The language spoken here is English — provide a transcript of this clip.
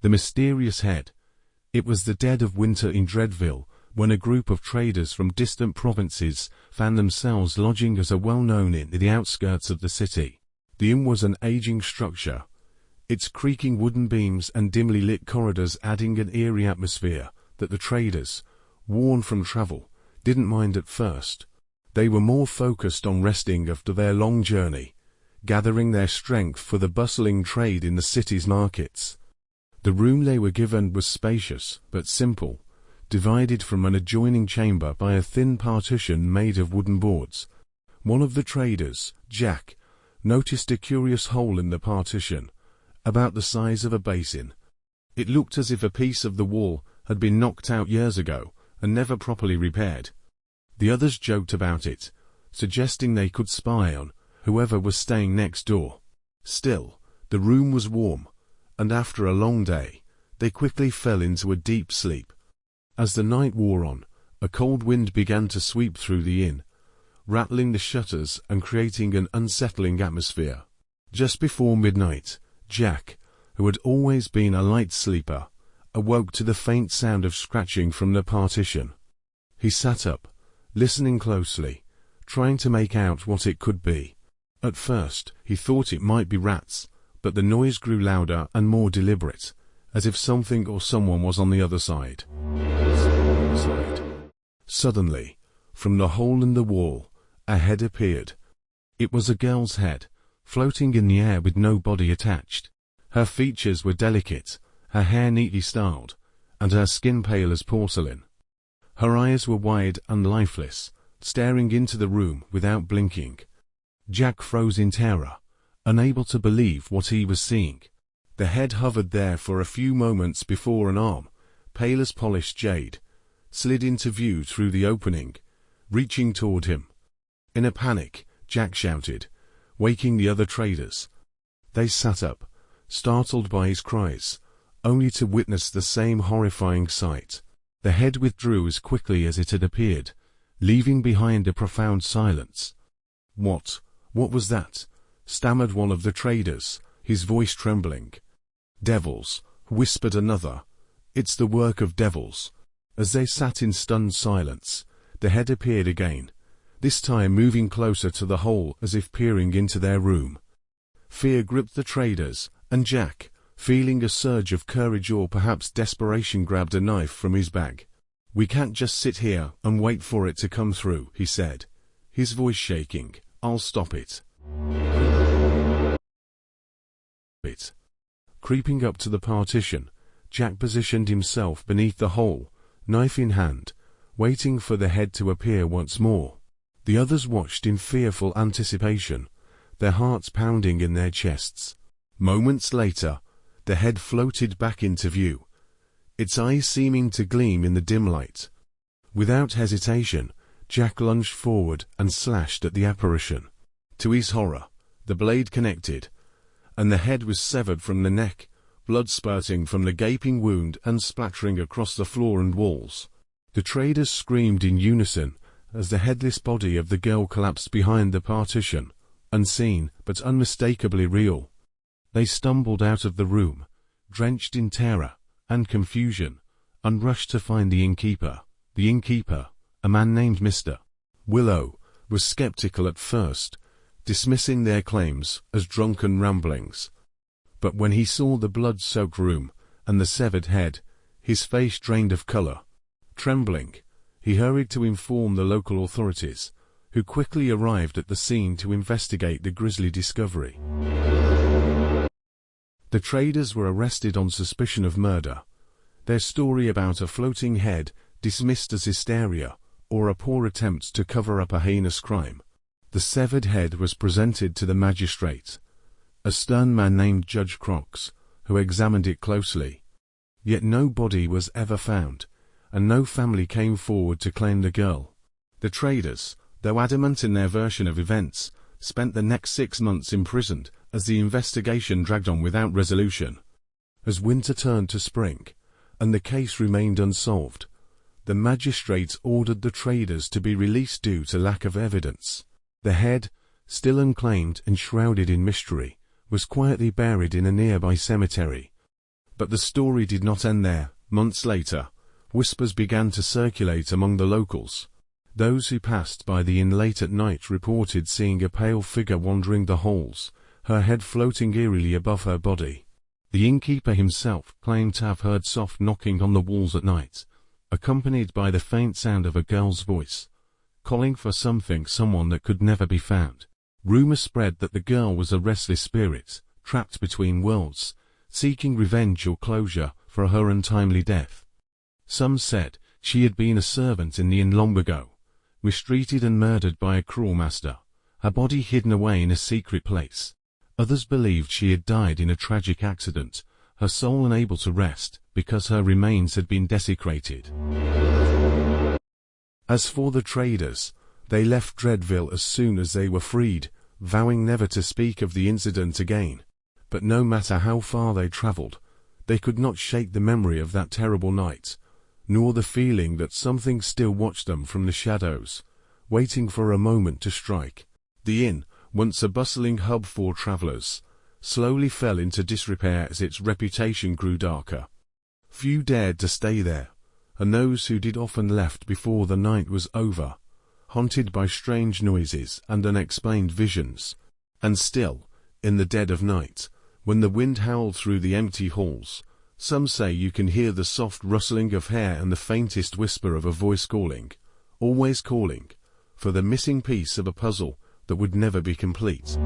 The mysterious head. It was the dead of winter in Dreadville, when a group of traders from distant provinces found themselves lodging at a well-known inn in the outskirts of the city. The inn was an aging structure, its creaking wooden beams and dimly lit corridors adding an eerie atmosphere that the traders, worn from travel, didn't mind at first. They were more focused on resting after their long journey, gathering their strength for the bustling trade in the city's markets. The room they were given was spacious but simple, divided from an adjoining chamber by a thin partition made of wooden boards. One of the traders, Jack, noticed a curious hole in the partition, about the size of a basin. It looked as if a piece of the wall had been knocked out years ago and never properly repaired. The others joked about it, suggesting they could spy on whoever was staying next door. Still, the room was warm, and after a long day, they quickly fell into a deep sleep. As the night wore on, a cold wind began to sweep through the inn, rattling the shutters and creating an unsettling atmosphere. Just before midnight, Jack, who had always been a light sleeper, awoke to the faint sound of scratching from the partition. He sat up, listening closely, trying to make out what it could be. At first, he thought it might be rats, but the noise grew louder and more deliberate, as if something or someone was on the other side. Suddenly, from the hole in the wall, a head appeared. It was a girl's head, floating in the air with no body attached. Her features were delicate, her hair neatly styled, and her skin pale as porcelain. Her eyes were wide and lifeless, staring into the room without blinking. Jack froze in terror, unable to believe what he was seeing. The head hovered there for a few moments before an arm, pale as polished jade, slid into view through the opening, reaching toward him. In a panic, Jack shouted, waking the other traders. They sat up, startled by his cries, only to witness the same horrifying sight. The head withdrew as quickly as it had appeared, leaving behind a profound silence. What was that?" stammered one of the traders, his voice trembling. "Devils," whispered another. "It's the work of devils." As they sat in stunned silence, the head appeared again, this time moving closer to the hole as if peering into their room. Fear gripped the traders, and Jack, feeling a surge of courage or perhaps desperation, grabbed a knife from his bag. "We can't just sit here and wait for it to come through," he said, his voice shaking. "I'll stop it." Creeping up to the partition, Jack positioned himself beneath the hole, knife in hand, waiting for the head to appear once more. The others watched in fearful anticipation, their hearts pounding in their chests. Moments later, the head floated back into view, its eyes seeming to gleam in the dim light. Without hesitation, Jack lunged forward and slashed at the apparition. To his horror, the blade connected, and the head was severed from the neck, blood spurting from the gaping wound and splattering across the floor and walls. The traders screamed in unison as the headless body of the girl collapsed behind the partition, unseen but unmistakably real. They stumbled out of the room, drenched in terror and confusion, and rushed to find the innkeeper. The innkeeper, a man named Mr. Willow, was skeptical at first, dismissing their claims as drunken ramblings. But when he saw the blood-soaked room and the severed head, his face drained of color. Trembling, he hurried to inform the local authorities, who quickly arrived at the scene to investigate the grisly discovery. The traders were arrested on suspicion of murder, their story about a floating head dismissed as hysteria or a poor attempt to cover up a heinous crime. The severed head was presented to the magistrate, a stern man named Judge Crox, who examined it closely. Yet no body was ever found, and no family came forward to claim the girl. The traders, though adamant in their version of events, spent the next 6 months imprisoned as the investigation dragged on without resolution. As winter turned to spring, and the case remained unsolved, the magistrates ordered the traders to be released due to lack of evidence. The head, still unclaimed and shrouded in mystery, was quietly buried in a nearby cemetery. But the story did not end there. Months later, whispers began to circulate among the locals. Those who passed by the inn late at night reported seeing a pale figure wandering the halls, her head floating eerily above her body. The innkeeper himself claimed to have heard soft knocking on the walls at night, accompanied by the faint sound of a girl's voice, calling for someone that could never be found. Rumors spread that the girl was a restless spirit, trapped between worlds, seeking revenge or closure for her untimely death. Some said she had been a servant in the inn long ago, mistreated and murdered by a cruel master, her body hidden away in a secret place. Others believed she had died in a tragic accident, her soul unable to rest because her remains had been desecrated. As for the traders, they left Dreadville as soon as they were freed, vowing never to speak of the incident again. But no matter how far they traveled, they could not shake the memory of that terrible night, nor the feeling that something still watched them from the shadows, waiting for a moment to strike. The inn, once a bustling hub for travelers, slowly fell into disrepair as its reputation grew darker. Few dared to stay there, and those who did often left before the night was over, haunted by strange noises and unexplained visions. And still, in the dead of night, when the wind howled through the empty halls, some say you can hear the soft rustling of hair and the faintest whisper of a voice calling, always calling, for the missing piece of a puzzle that would never be complete.